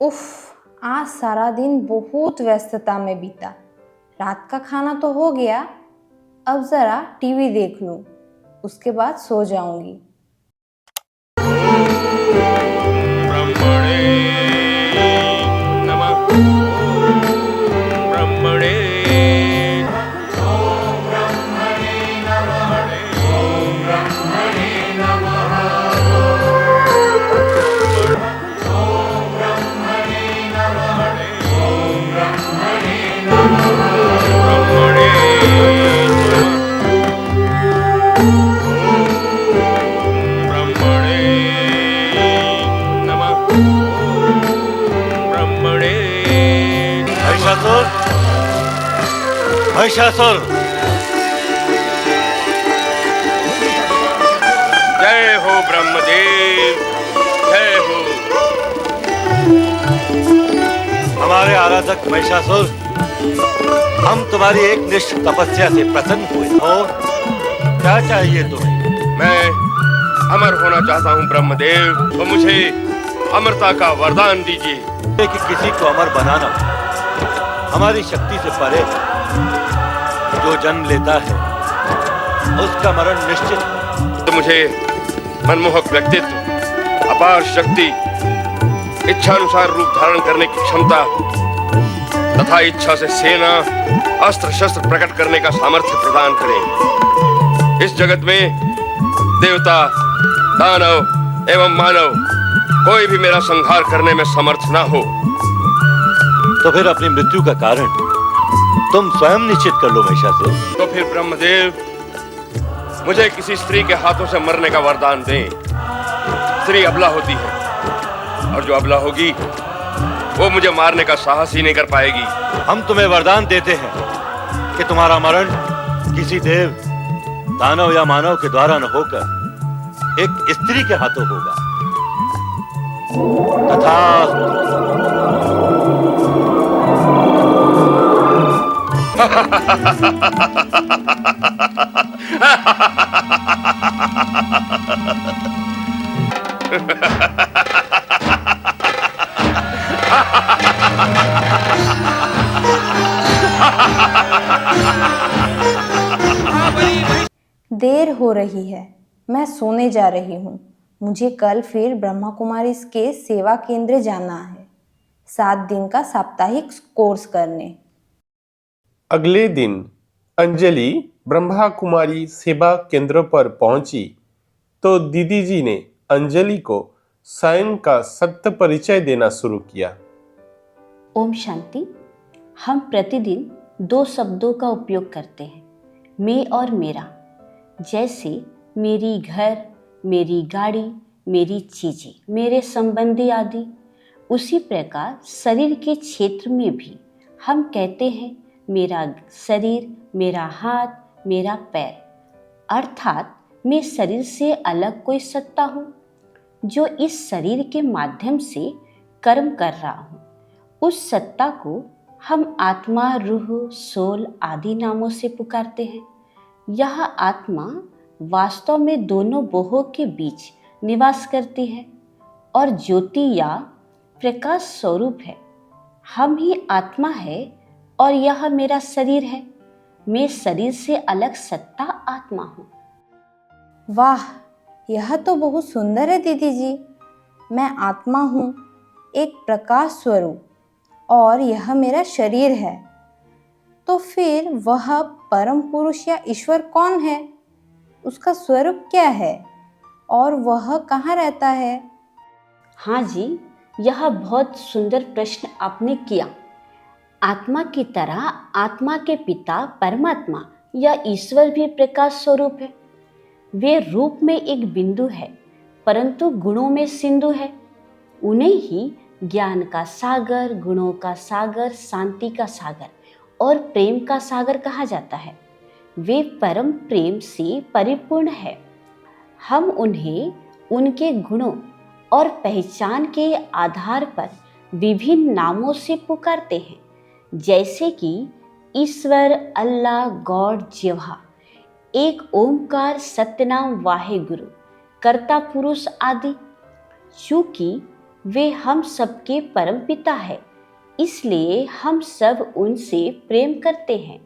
उफ, आज सारा दिन बहुत व्यस्तता में बीता। रात का खाना तो हो गया, अब जरा टीवी देख लूं, उसके बाद सो जाऊंगी। ब्रह्मणे नमः। ब्रह्मणे ब्रह्मणे ब्रह्मणे नमः। ब्रह्मणे महिषासुर, महिषासुर, जय हो ब्रह्मदेव, जय हो। हमारे आराधक महिषासुर, हम तुम्हारी एक निष्ठ तपस्या से प्रसन्न हुए और क्या चाहिए तुम्हें? मैं अमर होना चाहता हूँ ब्रह्मदेव, तो मुझे अमरता का वरदान दीजिए। कि किसी को अमर बनाना हमारी शक्ति से परे है। जो जन्म लेता है उसका मरण निश्चित है। तो मुझे मनमोहक व्यक्तित्व, अपार शक्ति, इच्छानुसार रूप धारण करने की क्षमता तथा इच्छा से सेना, अस्त्र शस्त्र प्रकट करने का सामर्थ्य प्रदान करें। इस जगत में देवता, दानव एवं मानव कोई भी मेरा संहार करने में समर्थ ना हो। तो फिर अपनी मृत्यु का कारण तुम स्वयं निश्चित कर लो महिषासुर। तो फिर ब्रह्मदेव मुझे किसी स्त्री के हाथों से मरने का वरदान दें। स्त्री अबला होती है और जो अबला होगी वो मुझे मारने का साहस ही नहीं कर पाएगी। हम तुम्हें वरदान देते हैं कि तुम्हारा मरण किसी देव, दानव या मानव के द्वारा न होकर एक स्त्री के हाथों होगा। देर हो रही है, मैं सोने जा रही हूँ। मुझे कल फिर ब्रह्मा कुमारी के सेवा केंद्र जाना है, 7 दिन का साप्ताहिक कोर्स करने। अगले दिन अंजलि ब्रह्मा कुमारी सेवा केंद्र पर पहुंची तो दीदी जी ने अंजलि को स्वयं का सत्य परिचय देना शुरू किया। ओम शांति। हम प्रतिदिन 2 शब्दों का उपयोग करते हैं, मैं और मेरा। जैसे मेरी घर, मेरी गाड़ी, मेरी चीज़ें, मेरे संबंधी आदि। उसी प्रकार शरीर के क्षेत्र में भी हम कहते हैं मेरा शरीर, मेरा हाथ, मेरा पैर। अर्थात मैं शरीर से अलग कोई सत्ता हूँ जो इस शरीर के माध्यम से कर्म कर रहा हूँ। उस सत्ता को हम आत्मा, रूह, सोल आदि नामों से पुकारते हैं। यह आत्मा वास्तव में दोनों बोहों के बीच निवास करती है और ज्योति या प्रकाश स्वरूप है। हम ही आत्मा है और यह मेरा शरीर है। मैं शरीर से अलग सत्ता आत्मा हूँ। वाह, यह तो बहुत सुंदर है दीदी जी। मैं आत्मा हूँ, एक प्रकाश स्वरूप, और यह मेरा शरीर है। तो फिर वह परम पुरुष या ईश्वर कौन है? उसका स्वरूप क्या है और वह कहाँ रहता है? हाँ जी, यह बहुत सुंदर प्रश्न आपने किया। आत्मा की तरह आत्मा के पिता परमात्मा या ईश्वर भी प्रकाश स्वरूप है। वे रूप में एक बिंदु है, परंतु गुणों में सिंधु है। उन्हें ही ज्ञान का सागर, गुणों का सागर, शांति का सागर और प्रेम का सागर कहा जाता है। वे परम प्रेम से परिपूर्ण है। हम उन्हें उनके गुणों और पहचान के आधार पर विभिन्न नामों से पुकारते हैं, जैसे कि ईश्वर, अल्लाह, गॉड, जिह्वा, एक ओंकार, सत्यनाम, वाहे गुरु, कर्ता पुरुष आदि। चूंकि वे हम सबके परम पिता है, इसलिए हम सब उनसे प्रेम करते हैं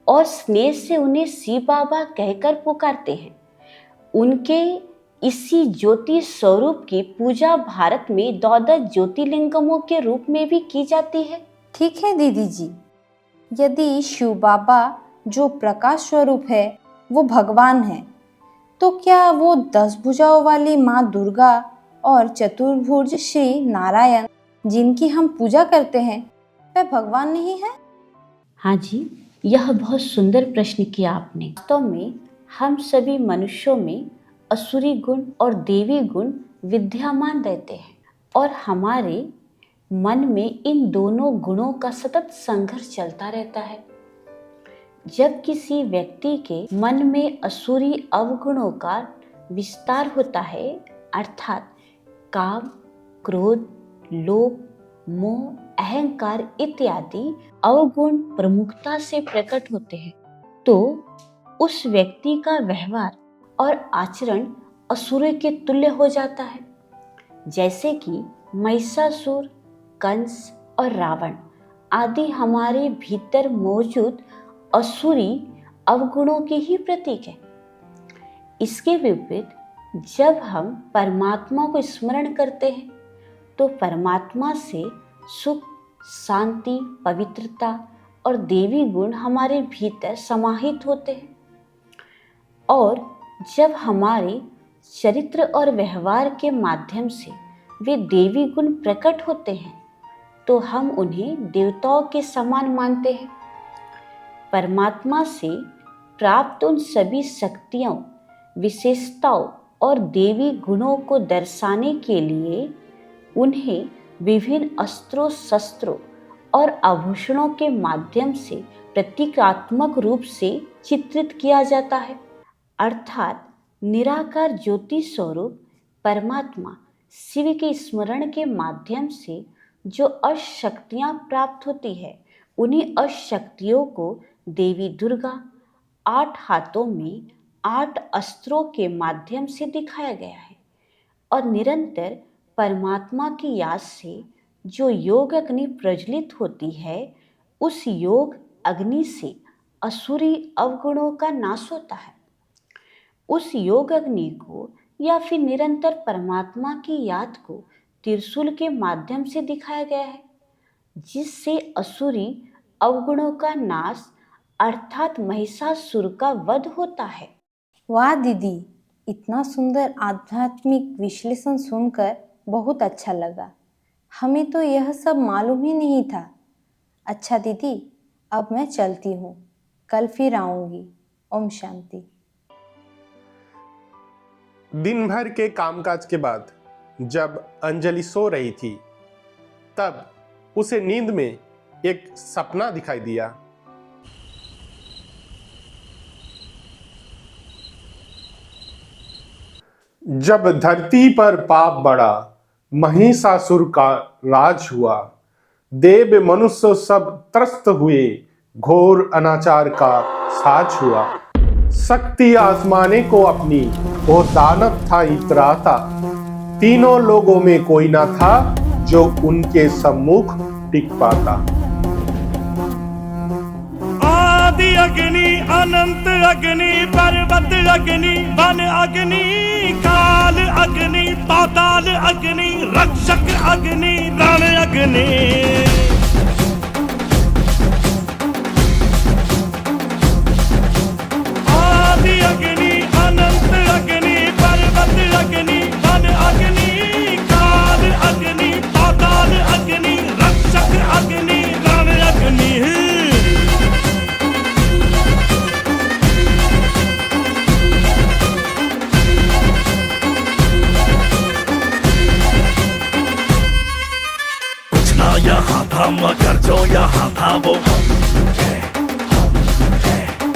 और स्नेह से उन्हें शिव बाबा कहकर पुकारते हैं। उनके इसी ज्योति स्वरूप की पूजा भारत में 12 ज्योतिर्लिंगमों के रूप में भी की जाती है। ठीक है दीदी जी, यदि शिव बाबा जो प्रकाश स्वरूप है वो भगवान है, तो क्या वो 10 भुजाओं वाली माँ दुर्गा और चतुर्भुज श्री नारायण जिनकी हम पूजा करते हैं वह भगवान नहीं है? हाँ जी, यह बहुत सुंदर प्रश्न किया आपने। वास्तव में हम सभी मनुष्यों में असुरी गुण और देवी गुण विद्यमान रहते हैं और हमारे मन में इन दोनों गुणों का सतत संघर्ष चलता रहता है। जब किसी व्यक्ति के मन में असुरी अवगुणों का विस्तार होता है, अर्थात काम, क्रोध, लोभ, मोह, अहंकार इत्यादि अवगुण प्रमुखता से प्रकट होते हैं, तो उस व्यक्ति का व्यवहार और आचरण असुर के तुल्य हो जाता है। जैसे कि महिषासुर, कंस और रावण आदि हमारे भीतर मौजूद असुरी अवगुणों के ही प्रतीक है। इसके विपरीत जब हम परमात्मा को स्मरण करते हैं तो परमात्मा से सुख, शांति, पवित्रता और देवी गुण हमारे भीतर समाहित होते हैं और जब हमारे चरित्र और व्यवहार के माध्यम से वे देवी गुण प्रकट होते हैं तो हम उन्हें देवताओं के समान मानते हैं। परमात्मा से प्राप्त उन सभी शक्तियों, विशेषताओं और देवी गुणों को दर्शाने के लिए उन्हें विभिन्न अस्त्रों, शस्त्रों और आभूषणों के माध्यम से प्रतीकात्मक रूप से चित्रित किया जाता है। अर्थात निराकार ज्योति स्वरूप परमात्मा शिव के स्मरण के माध्यम से जो अष्टशक्तियाँ प्राप्त होती है, उन्हीं अष्टशक्तियों को देवी दुर्गा 8 हाथों में 8 अस्त्रों के माध्यम से दिखाया गया है और निरंतर परमात्मा की याद से जो योग अग्नि प्रज्वलित होती है, उस योग अग्नि से असुरी अवगुणों का नाश होता है। उस योग अग्नि को या फिर निरंतर परमात्मा की याद को त्रिशूल के माध्यम से दिखाया गया है, जिससे असुरी अवगुणों का नाश अर्थात महिषासुर का वध होता है। वाह दीदी, इतना सुंदर आध्यात्मिक विश्लेषण सुनकर बहुत अच्छा लगा। हमें तो यह सब मालूम ही नहीं था। अच्छा दीदी, अब मैं चलती हूँ, कल फिर आऊँगी। ओम शांति। दिन भर के कामकाज के बाद जब अंजलि सो रही थी, तब उसे नींद में एक सपना दिखाई दिया। जब धरती पर पाप बढ़ा, महिषासुर का राज हुआ, देव मनुष्य सब त्रस्त हुए, घोर अनाचार का साज हुआ। शक्ति आजमाने को अपनी वो दानव था इतराता, तीनों लोगों में कोई ना था जो उनके सम्मुख टिक पाता। आदि अग्नि, अनंत अग्नि, पर्वत अग्नि, वन अग्नि, काल अग्नि, पाताल अग्नि, रक्षक अग्नि, रण अग्नि। आदि अग्नि, अनंत अग्नि, पर्वत अग्नि, वन अग्नि, काल अग्नि, पाताल अग्नि, रक्षक अग्नि, रण अग्नि। यहाँ था मगर जो यहाँ था वो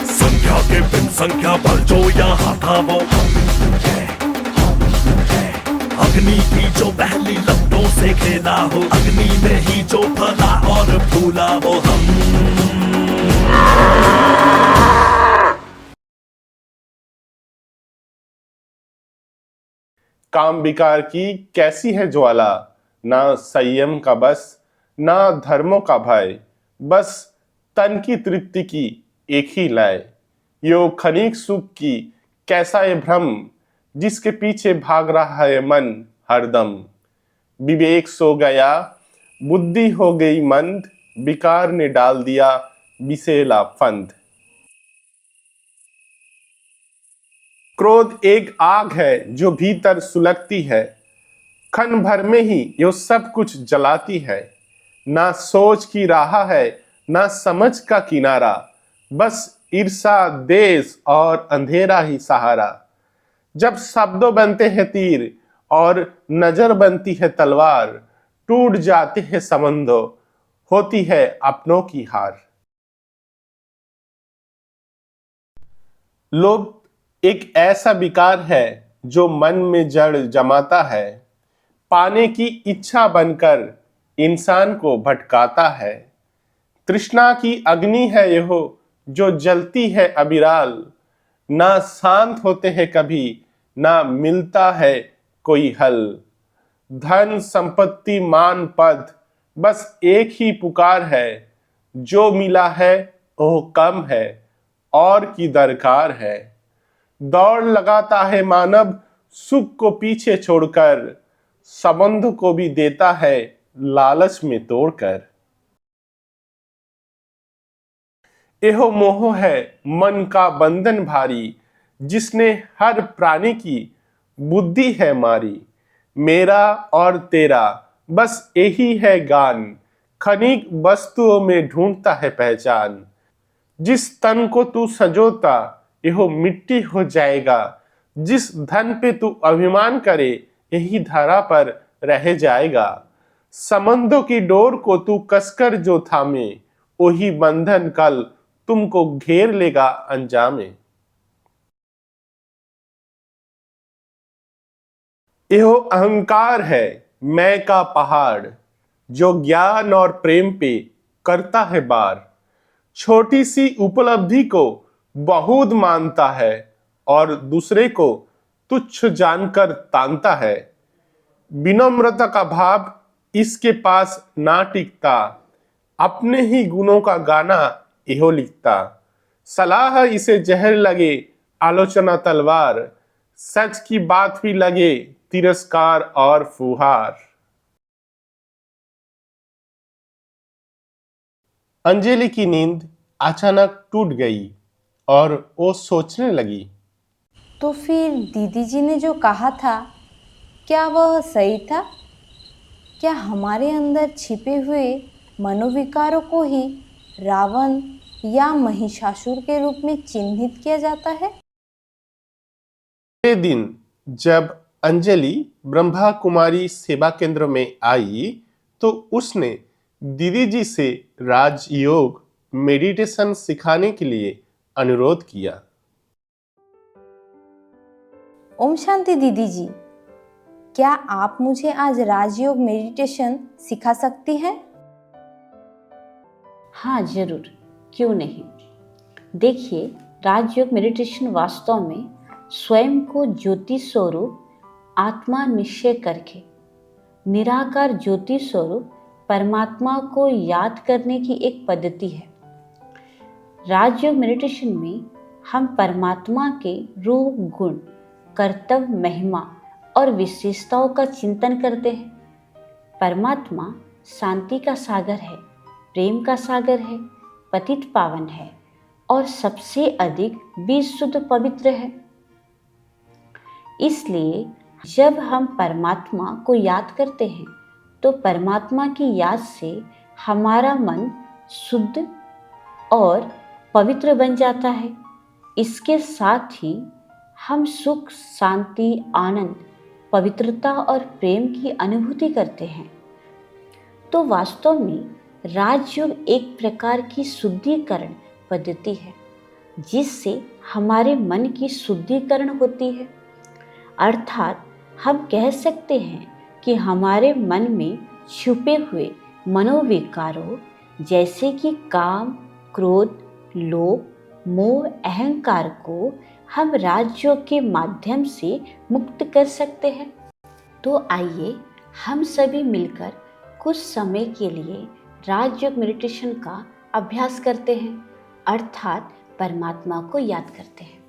संख्या के बिन संख्या पर जो यहाँ था वो अग्नि की जो पहली लपटों से खेला हो, अग्नि में ही जो फला और फूला वो हम। काम विकार की कैसी है ज्वाला, ना संयम का बस, ना धर्मों का भय, बस तन की तृप्ति की एक ही लय। यो क्षणिक सुख की कैसा ये भ्रम, जिसके पीछे भाग रहा है मन हरदम। विवेक सो गया, बुद्धि हो गई मंद, विकार ने डाल दिया विषैला फंद। क्रोध एक आग है जो भीतर सुलगती है, क्षण भर में ही यो सब कुछ जलाती है। ना सोच की राह है, ना समझ का किनारा, बस ईर्षा, देश और अंधेरा ही सहारा। जब शब्दों बनते हैं तीर और नजर बनती है तलवार, टूट जाते हैं संबंधों, होती है अपनों की हार। लोभ एक ऐसा विकार है जो मन में जड़ जमाता है, पाने की इच्छा बनकर इंसान को भटकाता है। तृष्णा की अग्नि है यह जो जलती है अविराल, ना शांत होते हैं कभी, ना मिलता है कोई हल। धन संपत्ति मान पद बस एक ही पुकार है, जो मिला है वो कम है और की दरकार है। दौड़ लगाता है मानव सुख को पीछे छोड़कर, संबंध को भी देता है लालच में तोड़कर। एहो मोह है मन का बंधन भारी, जिसने हर प्राणी की बुद्धि है मारी। मेरा और तेरा बस यही है गान, क्षणिक वस्तुओं में ढूंढता है पहचान। जिस तन को तू संजोता यहो मिट्टी हो जाएगा, जिस धन पे तू अभिमान करे यही धरा पर रह जाएगा। संबंधों की डोर को तू कसकर जो थामे, वही बंधन कल तुमको घेर लेगा अंजामे। यह अहंकार है मैं का पहाड़, जो ज्ञान और प्रेम पे करता है बार। छोटी सी उपलब्धि को बहुत मानता है और दूसरे को तुच्छ जानकर तानता है। विनम्रता का भाव इसके पास ना टिकता, अपने ही गुणों का गाना एहो लिखता। सलाह इसे जहर लगे आलोचना तलवार, सच की बात भी लगे तिरस्कार और फुहार। अंजलि की नींद अचानक टूट गई और वो सोचने लगी, तो फिर दीदी जी ने जो कहा था, क्या वह सही था? क्या हमारे अंदर छिपे हुए मनोविकारों को ही रावण या महिषासुर के रूप में चिन्हित किया जाता है? अगले दिन जब अंजलि ब्रह्मा कुमारी सेवा केंद्र में आई तो उसने दीदी जी से राजयोग मेडिटेशन सिखाने के लिए अनुरोध किया। ओम शांति दीदी जी, क्या आप मुझे आज राजयोग मेडिटेशन सिखा सकती हैं? हाँ जरूर, क्यों नहीं। देखिए, राजयोग मेडिटेशन वास्तव में स्वयं को ज्योति स्वरूप आत्मा निश्चय करके निराकार ज्योति स्वरूप परमात्मा को याद करने की एक पद्धति है। राजयोग मेडिटेशन में हम परमात्मा के रूप, गुण, कर्तव्य, महिमा और विशेषताओं का चिंतन करते हैं। परमात्मा शांति का सागर है, प्रेम का सागर है, पतित पावन है और सबसे अधिक विशुद्ध पवित्र है। इसलिए जब हम परमात्मा को याद करते हैं तो परमात्मा की याद से हमारा मन शुद्ध और पवित्र बन जाता है। इसके साथ ही हम सुख, शांति, आनंद, पवित्रता और प्रेम की अनुभूति करते हैं। तो वास्तव में राजयोग एक प्रकार की शुद्धिकरण पद्धति है, जिससे हमारे मन की शुद्धिकरण होती है। अर्थात हम कह सकते हैं कि हमारे मन में छुपे हुए मनोविकारों जैसे कि काम, क्रोध, लोभ, मोह, अहंकार को हम राजयोग के माध्यम से मुक्त कर सकते हैं। तो आइए हम सभी मिलकर कुछ समय के लिए राजयोग मेडिटेशन का अभ्यास करते हैं, अर्थात परमात्मा को याद करते हैं।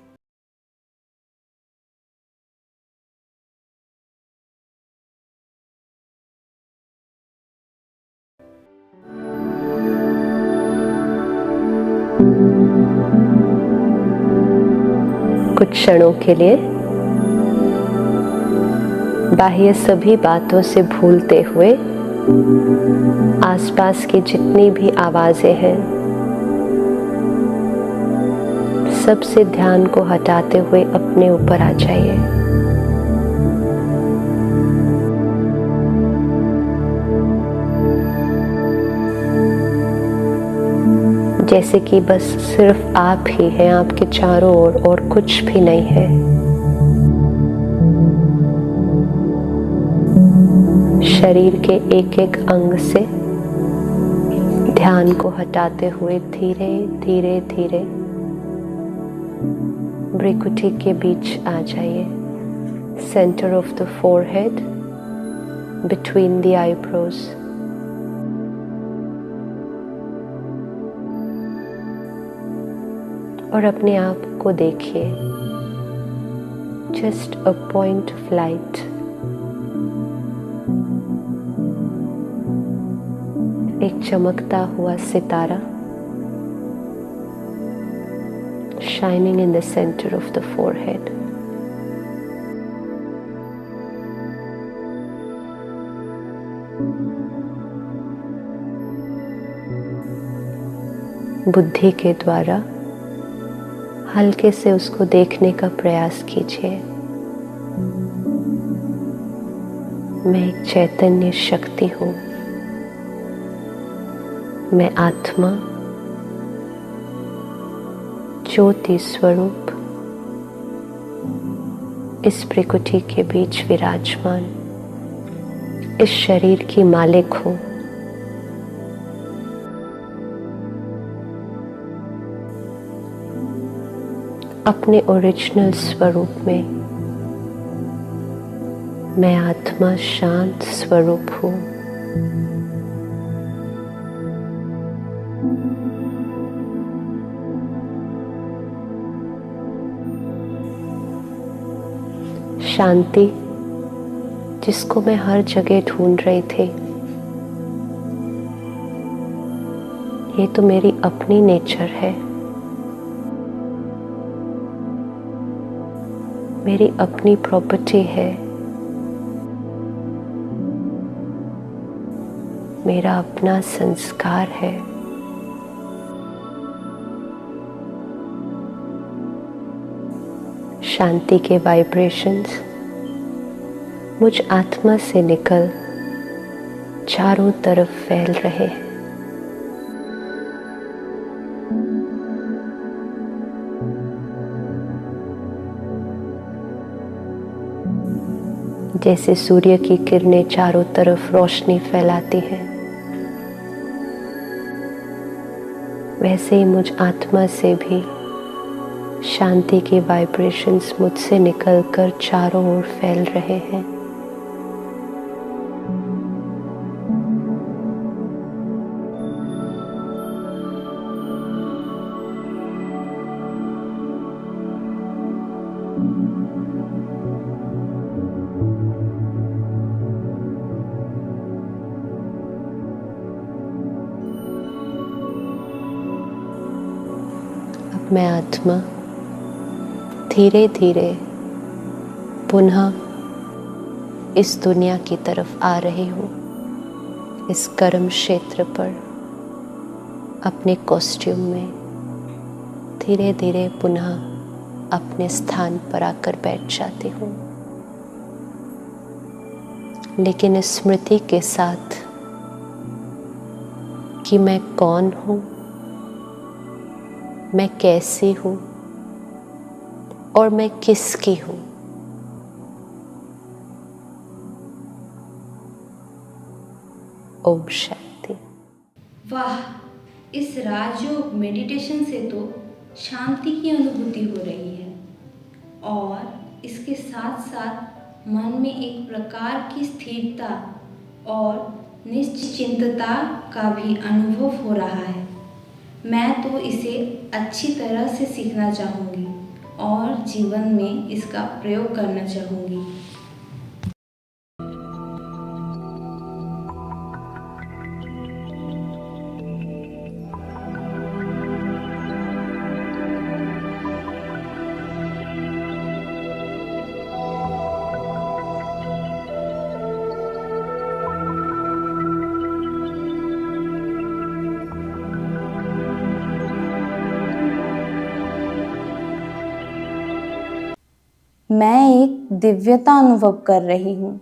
कुछ क्षणों के लिए बाह्य सभी बातों से भूलते हुए आसपास की जितनी भी आवाजें हैं सबसे ध्यान को हटाते हुए अपने ऊपर आ जाइए। जैसे कि बस सिर्फ आप ही हैं, आपके चारों ओर और कुछ भी नहीं है। शरीर के एक एक अंग से ध्यान को हटाते हुए धीरे धीरे धीरे भ्रुकुटी के बीच आ जाइए। Centre of the forehead, between the eyebrows. और अपने आप को देखिए, just a point of light, एक चमकता हुआ सितारा, shining in the centre of the forehead. बुद्धि के द्वारा हल्के से उसको देखने का प्रयास कीजिए। मैं एक चैतन्य शक्ति हूँ, मैं आत्मा, ज्योति स्वरूप इस प्रकृति के बीच विराजमान इस शरीर की मालिक हूँ। अपने ओरिजिनल स्वरूप में मैं आत्मा शांत स्वरूप हूँ। शांति जिसको मैं हर जगह ढूंढ रही थी, ये तो मेरी अपनी नेचर है, मेरी अपनी प्रॉपर्टी है, मेरा अपना संस्कार है। शांति के वाइब्रेशंस मुझ आत्मा से निकल चारों तरफ फैल रहे हैं। जैसे सूर्य की किरणें चारों तरफ रोशनी फैलाती हैं, वैसे ही मुझ आत्मा से भी शांति के वाइब्रेशंस मुझसे निकलकर चारों ओर फैल रहे हैं। अब मैं आत्मा धीरे धीरे पुनः इस दुनिया की तरफ आ रही हूँ, इस कर्म क्षेत्र पर अपने कॉस्ट्यूम में धीरे धीरे पुनः अपने स्थान पर आकर बैठ जाती हूँ। लेकिन इस स्मृति के साथ कि मैं कौन हूँ, मैं कैसी हूँ और मैं किसकी हूँ। ओम शांति। वाह, इस राजयोग मेडिटेशन से तो शांति की अनुभूति हो रही है और इसके साथ साथ मन में एक प्रकार की स्थिरता और निश्चिंतता का भी अनुभव हो रहा है। मैं तो इसे अच्छी तरह से सीखना चाहूँगी और जीवन में इसका प्रयोग करना चाहूँगी। मैं एक दिव्यता अनुभव कर रही हूँ।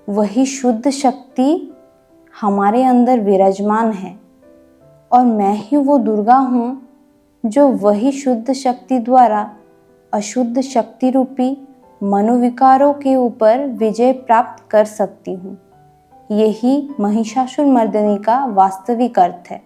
वही शुद्ध शक्ति हमारे अंदर विराजमान है और मैं ही वो दुर्गा हूँ जो वही शुद्ध शक्ति द्वारा अशुद्ध शक्ति रूपी मनोविकारों के ऊपर विजय प्राप्त कर सकती हूँ। यही महिषासुर मर्दिनी का वास्तविक अर्थ है।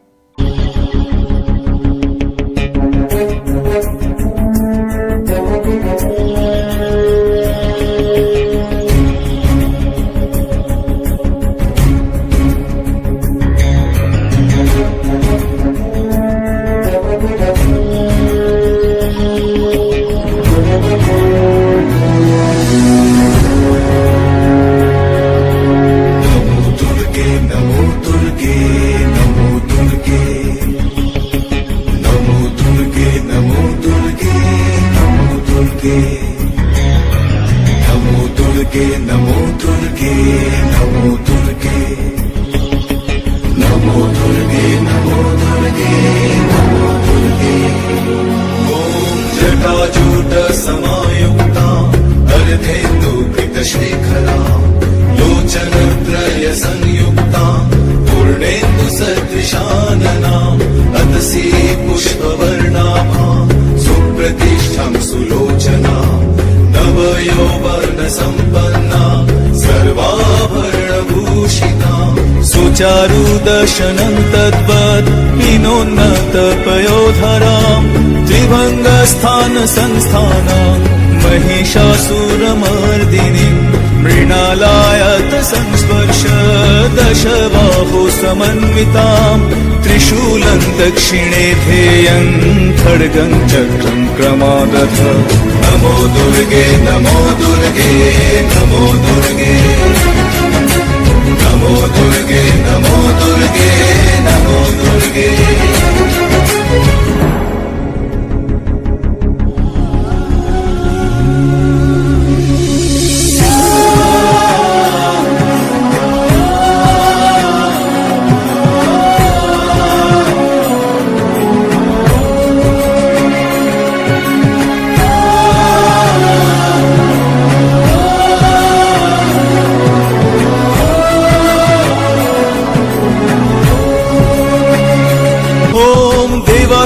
चारुदर्शनं तद्वत् हिनोन्नतपयोधरां त्रिभङ्गस्थानसंस्थानां महिषासुरमर्दिनीं मृणालायत संस्पर्श दशबाहु समन्वितां त्रिशूलं दक्षिणे ध्येयं खड्गं चक्रं क्रमादथ। नमो दुर्गे नमो दुर्गे नमो दुर्गे नमो दुर्गे नमो दुर्गे नमो दुर्गे।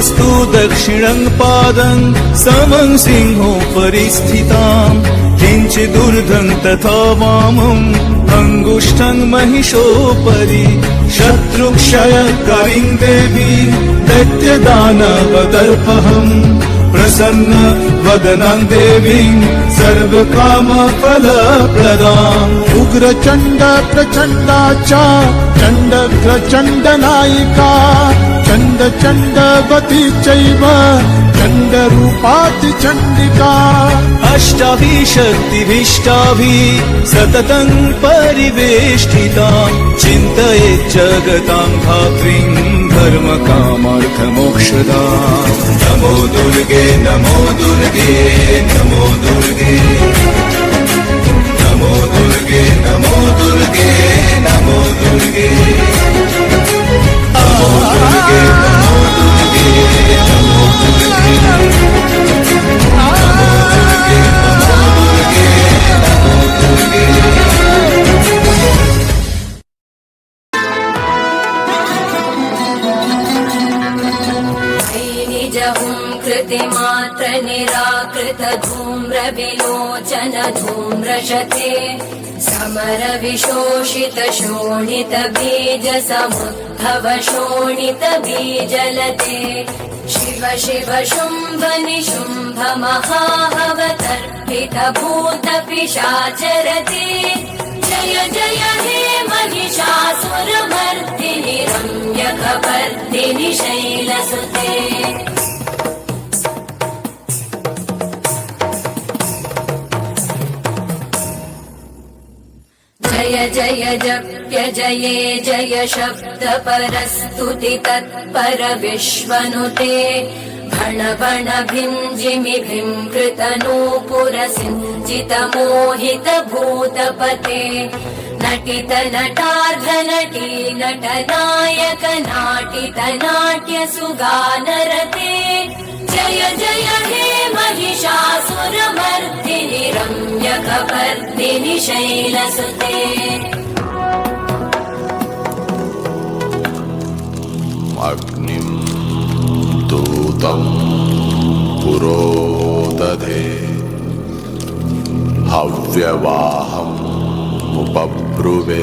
स्तु दक्षिणं पादं समं सिंहोपरि स्थितां किञ्चिदूर्ध्वं तथा वामं अङ्गुष्ठं महिषोपरि शत्रुक्षयकरीं देवी दैत्यदानवदर्पहम् प्रसन्न वदनं देवीं सर्वकामफलप्रदाम् उग्रचण्ड प्रचण्डा च चण्डग्रचण्डनायिका चण्ड चण्डवती चैव चण्डरूपाति चण्डिका अष्टाभिशक्तिभिष्टाभिः सततं परिवेष्टिता चिन्तयेत् जगतां धात्रीं धर्मकामार्थमोक्षदाम्। नमो दुर्गे नमो दुर्गे नमो दुर्गे नमो दुर्गे नमो दुर्गे नमो दुर्गे नमो दुर्गे नमो दुर्गे नमो दुर्गे नमो दुर्गे कृतिमात्र निराकृत धूम्र विलोचन धूम्रशते समर विशोषित शोणित बीज समुद्भव शोणित बीजलते शिव शिव शुम्भ निशुम्भ महाहवतर्पित भूत पिशाचरते जय जय हे महिषासुरमर्दिनि रम्यकपर्दिनि शैलसुते जय जय जप्य जये जय शब्द परस्तुति तत्पर विश्वनुते भण भण भिञ्जिमि भिङ्कृत नूपुर सिञ्जित मोहित भूतपते नटित नटार्ध नटी नट नायक नाटित नाट्य सुगानरते जय जय हे महिषासुरमर्दिनि रम्यकपर्दिनि शैलसुते अग्निं दूतं पुरोदधे हव्यवाहमुपब्रुवे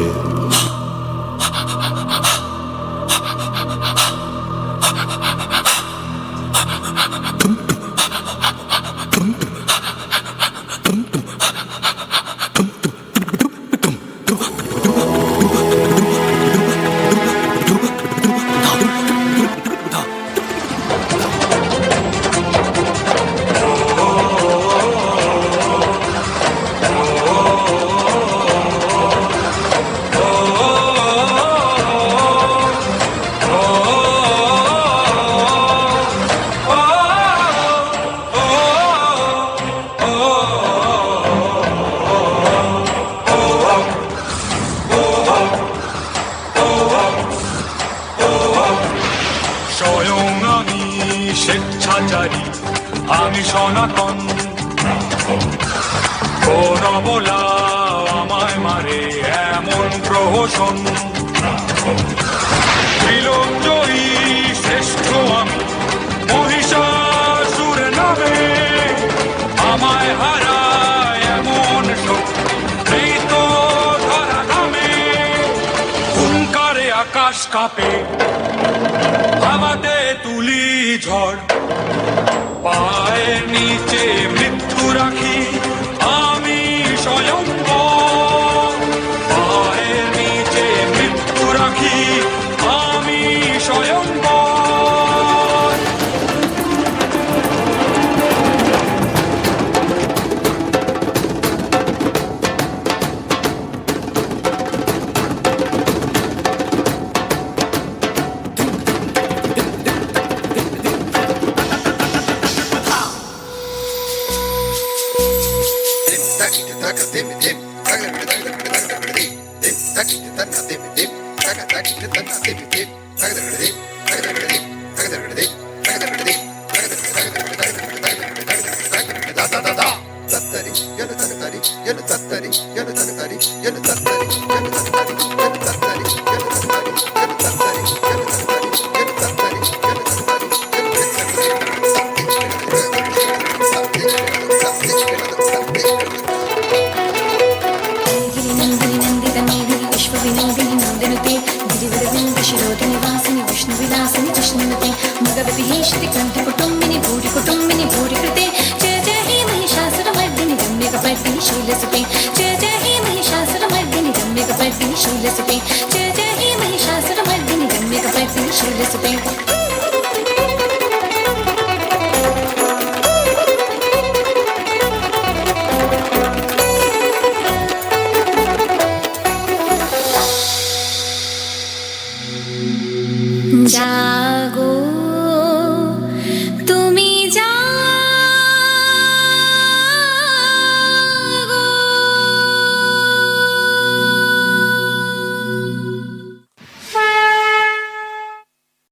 স্বেচ্ছাচারী আমি সনাতন কোন বলা আমায় মারে এমন প্রহসন ত্রিলোকজয়ী শ্রেষ্ঠ আমি মহিষাসুর নামে আমায় হারায় এমন শক্তি এই তো ধরা ধামে হুঙ্কারে আকাশ কাঁপে হাওয়াতে তুলি ঝড় পায়ের নিচে মৃত্যু রাখি আমি স্বয়ং পায়ের নিচে মৃত্যু রাখি আমি স্বয়ং जागो